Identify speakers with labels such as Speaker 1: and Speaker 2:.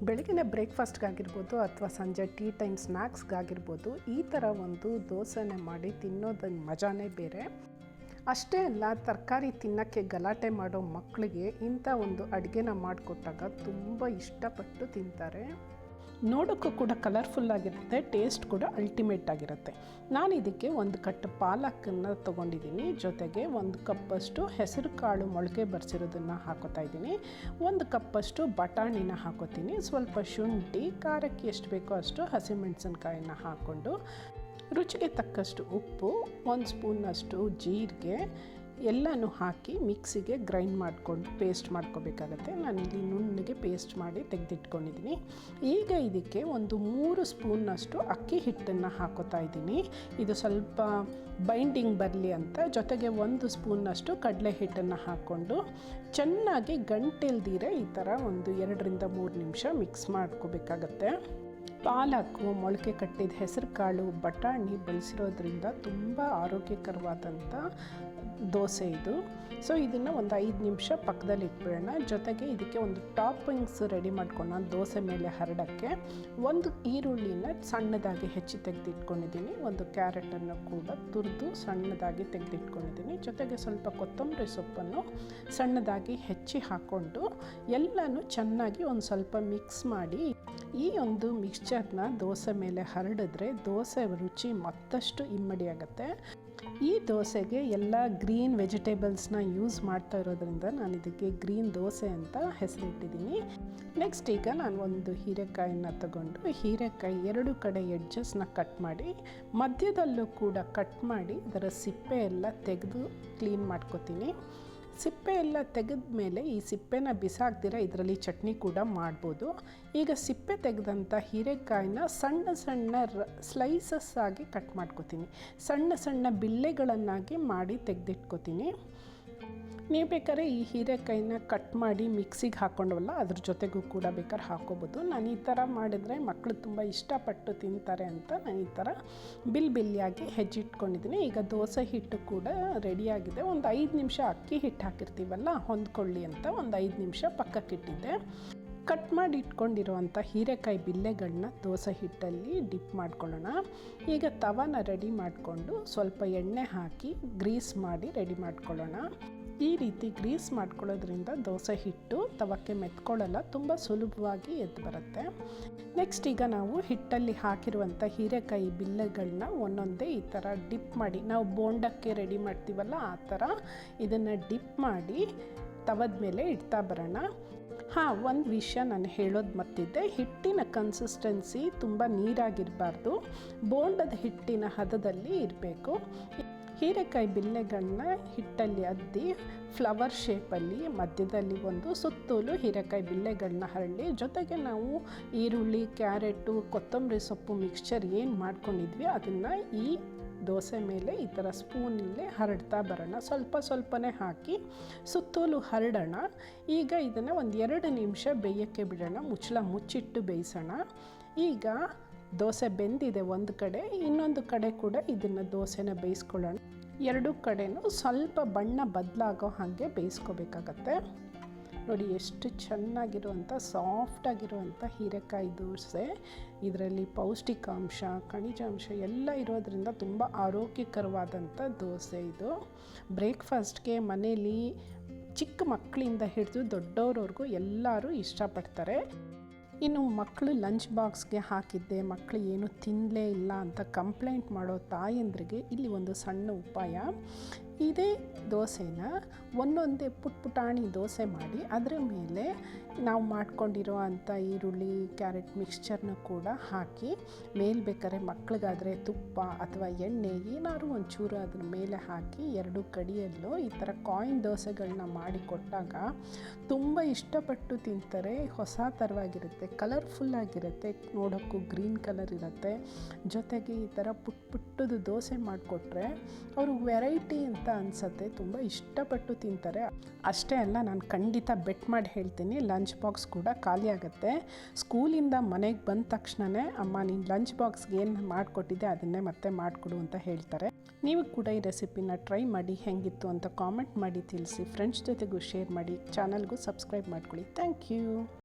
Speaker 1: ಬೆಳಗಿನ ಬ್ರೇಕ್ಫಾಸ್ಟ್ಗಾಗಿರ್ಬೋದು ಅಥವಾ ಸಂಜೆ ಟೀ ಟೈಮ್ ಸ್ನ್ಯಾಕ್ಸ್ಗಾಗಿರ್ಬೋದು ಈ ಥರ ಒಂದು ದೋಸೆನೇ ಮಾಡಿ ತಿನ್ನೋದು ಮಜಾನೇ ಬೇರೆ. ಅಷ್ಟೇ ಅಲ್ಲ, ತರಕಾರಿ ತಿನ್ನೋಕ್ಕೆ ಗಲಾಟೆ ಮಾಡೋ ಮಕ್ಕಳಿಗೆ ಇಂಥ ಒಂದು ಅಡುಗೆನ ಮಾಡಿಕೊಟ್ಟಾಗ ತುಂಬ ಇಷ್ಟಪಟ್ಟು ತಿಂತಾರೆ. ನೋಡೋಕ್ಕೂ ಕೂಡ ಕಲರ್ಫುಲ್ಲಾಗಿರುತ್ತೆ, ಟೇಸ್ಟ್ ಕೂಡ ಅಲ್ಟಿಮೇಟ್ ಆಗಿರುತ್ತೆ. ನಾನು ಇದಕ್ಕೆ ಒಂದು ಕಟ್ಟು ಪಾಲಕನ್ನು ತೊಗೊಂಡಿದ್ದೀನಿ, ಜೊತೆಗೆ 1 ಕಪ್ಪಷ್ಟು ಹೆಸರು ಕಾಳು ಮೊಳಕೆ ಬರೆಸಿರೋದನ್ನು ಹಾಕೋತಾ ಇದ್ದೀನಿ, 1 ಕಪ್ಪಷ್ಟು ಬಟಾಣಿನ ಹಾಕೋತೀನಿ, ಸ್ವಲ್ಪ ಶುಂಠಿ, ಖಾರಕ್ಕೆ ಎಷ್ಟು ಬೇಕೋ ಅಷ್ಟು ಹಸಿಮೆಣಸಿನ್ಕಾಯಿನ ಹಾಕ್ಕೊಂಡು ರುಚಿಗೆ ತಕ್ಕಷ್ಟು ಉಪ್ಪು, 1 ಸ್ಪೂನಷ್ಟು ಜೀರಿಗೆ ಎಲ್ಲನೂ ಹಾಕಿ ಮಿಕ್ಸಿಗೆ ಗ್ರೈಂಡ್ ಮಾಡಿಕೊಂಡು ಪೇಸ್ಟ್ ಮಾಡ್ಕೋಬೇಕಾಗತ್ತೆ. ನಾನಿಲ್ಲಿ ನುಣ್ಣಗೆ ಪೇಸ್ಟ್ ಮಾಡಿ ತೆಗೆದಿಟ್ಕೊಂಡಿದ್ದೀನಿ. ಈಗ ಇದಕ್ಕೆ ಒಂದು 3 ಸ್ಪೂನ್ನಷ್ಟು ಅಕ್ಕಿ ಹಿಟ್ಟನ್ನು ಹಾಕೋತಾ ಇದ್ದೀನಿ. ಇದು ಸ್ವಲ್ಪ ಬೈಂಡಿಂಗ್ ಬರಲಿ ಅಂತ. ಜೊತೆಗೆ 1 ಸ್ಪೂನ್ನಷ್ಟು ಕಡಲೆ ಹಿಟ್ಟನ್ನು ಹಾಕ್ಕೊಂಡು ಚೆನ್ನಾಗಿ ಗಂಟೆಲ್ದಿರೆ ಈ ಥರ ಒಂದು 2 ರಿಂದ 3 ನಿಮಿಷ ಮಿಕ್ಸ್ ಮಾಡ್ಕೋಬೇಕಾಗತ್ತೆ. ಪಾಲಕು, ಮೊಳಕೆ ಕಟ್ಟಿದ ಹೆಸರು ಕಾಳು, ಬಟಾಣಿ ಬಳಸಿರೋದ್ರಿಂದ ತುಂಬ ಆರೋಗ್ಯಕರವಾದಂಥ ದೋಸೆ ಇದು. ಸೊ ಇದನ್ನು ಒಂದು 5 ನಿಮಿಷ ಪಕ್ಕದಲ್ಲಿ ಇಟ್ಬಿಡೋಣ. ಜೊತೆಗೆ ಇದಕ್ಕೆ ಒಂದು ಟಾಪಿಂಗ್ಸ್ ರೆಡಿ ಮಾಡ್ಕೊಳ್ಳೋಣ. ದೋಸೆ ಮೇಲೆ ಹರಡೋಕ್ಕೆ 1 ಈರುಳ್ಳಿನ ಸಣ್ಣದಾಗಿ ಹೆಚ್ಚಿ ತೆಗೆದಿಟ್ಕೊಂಡಿದ್ದೀನಿ, 1 ಕ್ಯಾರೆಟನ್ನು ಕೂಡ ತುರಿದು ಸಣ್ಣದಾಗಿ ತೆಗೆದಿಟ್ಕೊಂಡಿದ್ದೀನಿ, ಜೊತೆಗೆ ಸ್ವಲ್ಪ ಕೊತ್ತಂಬರಿ ಸೊಪ್ಪನ್ನು ಸಣ್ಣದಾಗಿ ಹೆಚ್ಚಿ ಹಾಕ್ಕೊಂಡು ಎಲ್ಲನೂ ಚೆನ್ನಾಗಿ ಒಂದು ಸ್ವಲ್ಪ ಮಿಕ್ಸ್ ಮಾಡಿ ಈ ಒಂದು ಮಿಕ್ಸ್ಚರ್ನ ದೋಸೆ ಮೇಲೆ ಹರಡಿದ್ರೆ ದೋಸೆ ರುಚಿ ಮತ್ತಷ್ಟು ಇಮ್ಮಡಿಯಾಗುತ್ತೆ. ಈ ದೋಸೆಗೆ ಎಲ್ಲ ಗ್ರೀನ್ ವೆಜಿಟೇಬಲ್ಸ್ನ ಯೂಸ್ ಮಾಡ್ತಾ ಇರೋದ್ರಿಂದ ನಾನು ಇದಕ್ಕೆ ಗ್ರೀನ್ ದೋಸೆ ಅಂತ ಹೆಸರಿಟ್ಟಿದ್ದೀನಿ. ನೆಕ್ಸ್ಟ್ ಈಗ ನಾನು ಒಂದು ಹೀರೆಕಾಯಿನ ತಗೊಂಡು ಹೀರೆಕಾಯಿ 2 ಕಡೆ ಎಡ್ಜಸ್ನ ಕಟ್ ಮಾಡಿ ಮಧ್ಯದಲ್ಲೂ ಕೂಡ ಕಟ್ ಮಾಡಿ ಅದರ ಸಿಪ್ಪೆ ಎಲ್ಲ ತೆಗೆದು ಕ್ಲೀನ್ ಮಾಡ್ಕೋತೀನಿ. ಸಿಪ್ಪೆ ಎಲ್ಲ ತೆಗೆದ ಮೇಲೆ ಈ ಸಿಪ್ಪೆನ ಬಿಸಾಕ್ದಿರ ಇದರಲ್ಲಿ ಚಟ್ನಿ ಕೂಡ ಮಾಡ್ಬೋದು. ಈಗ ಸಿಪ್ಪೆ ತೆಗೆದಂಥ ಹೀರೆಕಾಯಿನ ಸಣ್ಣ ಸಣ್ಣ ಸ್ಲೈಸಸ್ ಆಗಿ ಕಟ್ ಮಾಡ್ಕೋತೀನಿ, ಸಣ್ಣ ಸಣ್ಣ ಬಿಲ್ಲೆಗಳನ್ನಾಗಿ ಮಾಡಿ ತೆಗೆದಿಟ್ಕೋತೀನಿ. ನೀವು ಬೇಕಾದ್ರೆ ಈ ಹೀರೆಕಾಯಿನ ಕಟ್ ಮಾಡಿ ಮಿಕ್ಸಿಗೆ ಹಾಕ್ಕೊಂಡವಲ್ಲ ಅದ್ರ ಜೊತೆಗೂ ಕೂಡ ಬೇಕಾದ್ರೆ ಹಾಕ್ಕೋಬೋದು. ನಾನು ಈ ಥರ ಮಾಡಿದರೆ ಮಕ್ಕಳು ತುಂಬ ಇಷ್ಟಪಟ್ಟು ತಿಂತಾರೆ ಅಂತ ನಾನು ಈ ಥರ ಬಿಲ್ಲಿಯಾಗಿ ಹೆಚ್ಚಿಟ್ಕೊಂಡಿದ್ದೀನಿ. ಈಗ ದೋಸೆ ಹಿಟ್ಟು ಕೂಡ ರೆಡಿಯಾಗಿದೆ. ಒಂದು 5 ನಿಮಿಷ ಅಕ್ಕಿ ಹಿಟ್ಟು ಹಾಕಿರ್ತೀವಲ್ಲ ಹೊಂದ್ಕೊಳ್ಳಿ ಅಂತ ಒಂದು 5 ನಿಮಿಷ ಪಕ್ಕಕ್ಕಿಟ್ಟಿದ್ದೆ. ಕಟ್ ಮಾಡಿ ಇಟ್ಕೊಂಡಿರುವಂಥ ಹೀರೆಕಾಯಿ ಬಿಲ್ಲೆಗಳನ್ನ ದೋಸೆ ಹಿಟ್ಟಲ್ಲಿ ಡಿಪ್ ಮಾಡ್ಕೊಳ್ಳೋಣ. ಈಗ ತವಾನ ರೆಡಿ ಮಾಡಿಕೊಂಡು ಸ್ವಲ್ಪ ಎಣ್ಣೆ ಹಾಕಿ ಗ್ರೀಸ್ ಮಾಡಿ ರೆಡಿ ಮಾಡ್ಕೊಳ್ಳೋಣ. ಈ ರೀತಿ ಗ್ರೀಸ್ ಮಾಡ್ಕೊಳ್ಳೋದ್ರಿಂದ ದೋಸೆ ಹಿಟ್ಟು ತವಕ್ಕೆ ಮೆತ್ಕೊಳ್ಳಲ್ಲ, ತುಂಬ ಸುಲಭವಾಗಿ ಎದ್ದು ಬರುತ್ತೆ. ನೆಕ್ಸ್ಟ್ ಈಗ ನಾವು ಹಿಟ್ಟಲ್ಲಿ ಹಾಕಿರುವಂಥ ಹೀರೆಕಾಯಿ ಬಿಲ್ಲೆಗಳನ್ನ ಒಂದೊಂದೇ ಈ ಥರ ಡಿಪ್ ಮಾಡಿ, ನಾವು ಬೋಂಡಕ್ಕೆ ರೆಡಿ ಮಾಡ್ತೀವಲ್ಲ ಆ ಥರ ಇದನ್ನು ಡಿಪ್ ಮಾಡಿ ತವದ ಮೇಲೆ ಇಡ್ತಾ ಬರೋಣ. ಒಂದು ವಿಷಯ ನಾನು ಹೇಳೋದು ಮರ್ತಿದ್ದೆ, ಹಿಟ್ಟಿನ ಕನ್ಸಿಸ್ಟೆನ್ಸಿ ತುಂಬ ನೀರಾಗಿರಬಾರ್ದು, ಬೋಂಡದ ಹಿಟ್ಟಿನ ಹದದಲ್ಲಿ ಇರಬೇಕು. ಹೀರೆಕಾಯಿ ಬಿಲ್ಲೆಗಳನ್ನ ಹಿಟ್ಟಲ್ಲಿ ಅದ್ದಿ ಫ್ಲವರ್ ಶೇಪಲ್ಲಿ ಮಧ್ಯದಲ್ಲಿ ಒಂದು ಸುತ್ತಲೂ ಹೀರೆಕಾಯಿ ಬಿಲ್ಲೆಗಳನ್ನ ಹರಳಿ, ಜೊತೆಗೆ ನಾವು ಈರುಳ್ಳಿ, ಕ್ಯಾರೆಟು, ಕೊತ್ತಂಬರಿ ಸೊಪ್ಪು ಮಿಕ್ಸ್ಚರ್ ಏನು ಮಾಡ್ಕೊಂಡಿದ್ವಿ ಅದನ್ನು ಈ ದೋಸೆ ಮೇಲೆ ಈ ಥರ ಸ್ಪೂನಲ್ಲೇ ಹರಡ್ತಾ ಬರೋಣ. ಸ್ವಲ್ಪ ಸ್ವಲ್ಪನೇ ಹಾಕಿ ಸುತ್ತಲೂ ಹರಡೋಣ. ಈಗ ಇದನ್ನು ಒಂದು 2 ನಿಮಿಷ ಬೇಯೋಕ್ಕೆ ಬಿಡೋಣ, ಮುಚ್ಚಿಟ್ಟು ಬೇಯಿಸೋಣ. ಈಗ ದೋಸೆ ಬೆಂದಿದೆ ಒಂದು ಕಡೆ, ಇನ್ನೊಂದು ಕಡೆ ಕೂಡ ಇದನ್ನು ದೋಸೆನ ಬೇಯಿಸ್ಕೊಳ್ಳೋಣ. 2 ಕಡೆನೂ ಸ್ವಲ್ಪ ಬಣ್ಣ ಬದಲಾಗೋ ಹಾಗೆ ಬೇಯಿಸ್ಕೋಬೇಕಾಗತ್ತೆ. ನೋಡಿ ಎಷ್ಟು ಚೆನ್ನಾಗಿರುವಂಥ ಸಾಫ್ಟಾಗಿರುವಂಥ ಹೀರೆಕಾಯಿ ದೋಸೆ. ಇದರಲ್ಲಿ ಪೌಷ್ಟಿಕಾಂಶ, ಖನಿಜಾಂಶ ಎಲ್ಲ ಇರೋದ್ರಿಂದ ತುಂಬ ಆರೋಗ್ಯಕರವಾದಂಥ ದೋಸೆ ಇದು. ಬ್ರೇಕ್ಫಾಸ್ಟ್ಗೆ ಮನೇಲಿ ಚಿಕ್ಕ ಮಕ್ಕಳಿಂದ ಹಿಡಿದು ದೊಡ್ಡವ್ರವ್ರಿಗೂ ಎಲ್ಲರೂ ಇಷ್ಟಪಡ್ತಾರೆ. ಇನ್ನು ಮಕ್ಕಳು ಲಂಚ್ ಬಾಕ್ಸ್ಗೆ ಹಾಕಿದ್ದೆ ಮಕ್ಕಳು ಏನು ತಿನ್ನಲೇ ಇಲ್ಲ ಅಂತ ಕಂಪ್ಲೇಂಟ್ ಮಾಡೋ ತಾಯಂದ್ರಿಗೆ ಇಲ್ಲಿ ಒಂದು ಸಣ್ಣ ಉಪಾಯ. ಇದೇ ದೋಸೆನ ಒಂದೊಂದೇ ಪುಟಾಣಿ ದೋಸೆ ಮಾಡಿ ಅದರ ಮೇಲೆ ನಾವು ಮಾಡ್ಕೊಂಡಿರೋ ಅಂಥ ಈರುಳ್ಳಿ, ಕ್ಯಾರೆಟ್ ಮಿಕ್ಸ್ಚರ್ನ ಕೂಡ ಹಾಕಿ ಮೇಲೆ ಬೇಕಾದ್ರೆ ಮಕ್ಕಳಿಗಾದರೆ ತುಪ್ಪ ಅಥವಾ ಎಣ್ಣೆ ಏನಾದ್ರು ಒಂಚೂರು ಅದ್ರ ಮೇಲೆ ಹಾಕಿ 2 ಕಡಿಯಲ್ಲೂ ಈ ಥರ ಕಾಯಿನ್ ದೋಸೆಗಳನ್ನ ಮಾಡಿ ಕೊಟ್ಟಾಗ ತುಂಬ ಇಷ್ಟಪಟ್ಟು ತಿಂತಾರೆ. ಹೊಸ ಥರವಾಗಿರುತ್ತೆ, ಕಲರ್ಫುಲ್ಲಾಗಿರುತ್ತೆ, ನೋಡೋಕ್ಕೂ ಗ್ರೀನ್ ಕಲರ್ ಇರುತ್ತೆ. ಜೊತೆಗೆ ಈ ಥರ ಪುಟ್ಟದು ದೋಸೆ ಮಾಡಿಕೊಟ್ರೆ ಅವರು ವೆರೈಟಿ ಅಂತ ಅನಿಸುತ್ತೆ, ತುಂಬ ಇಷ್ಟಪಟ್ಟು ತಿಂತಾರೆ. ಅಷ್ಟೇ ಅಲ್ಲ, ನಾನು ಖಂಡಿತ ಬೆಟ್ ಮಾಡಿ ಹೇಳ್ತೀನಿ, ಲಂಚ್ ಬಾಕ್ಸ್ ಕೂಡ ಖಾಲಿ ಆಗುತ್ತೆ. ಸ್ಕೂಲಿಂದ ಮನೆಗೆ ಬಂದ ತಕ್ಷಣವೇ ಅಮ್ಮ ನೀನು ಲಂಚ್ ಬಾಕ್ಸ್ಗೆ ಏನು ಮಾಡಿಕೊಟ್ಟಿದ್ದೆ ಅದನ್ನೇ ಮತ್ತೆ ಮಾಡಿಕೊಡು ಅಂತ ಹೇಳ್ತಾರೆ. ನೀವು ಕೂಡ ಈ ರೆಸಿಪಿನ ಟ್ರೈ ಮಾಡಿ ಹೇಗಿತ್ತು ಅಂತ ಕಾಮೆಂಟ್ ಮಾಡಿ ತಿಳಿಸಿ. ಫ್ರೆಂಡ್ಸ್ ಜೊತೆಗೂ ಶೇರ್ ಮಾಡಿ, ಚಾನಲ್ಗೂ ಸಬ್ಸ್ಕ್ರೈಬ್ ಮಾಡ್ಕೊಳ್ಳಿ. Thank you.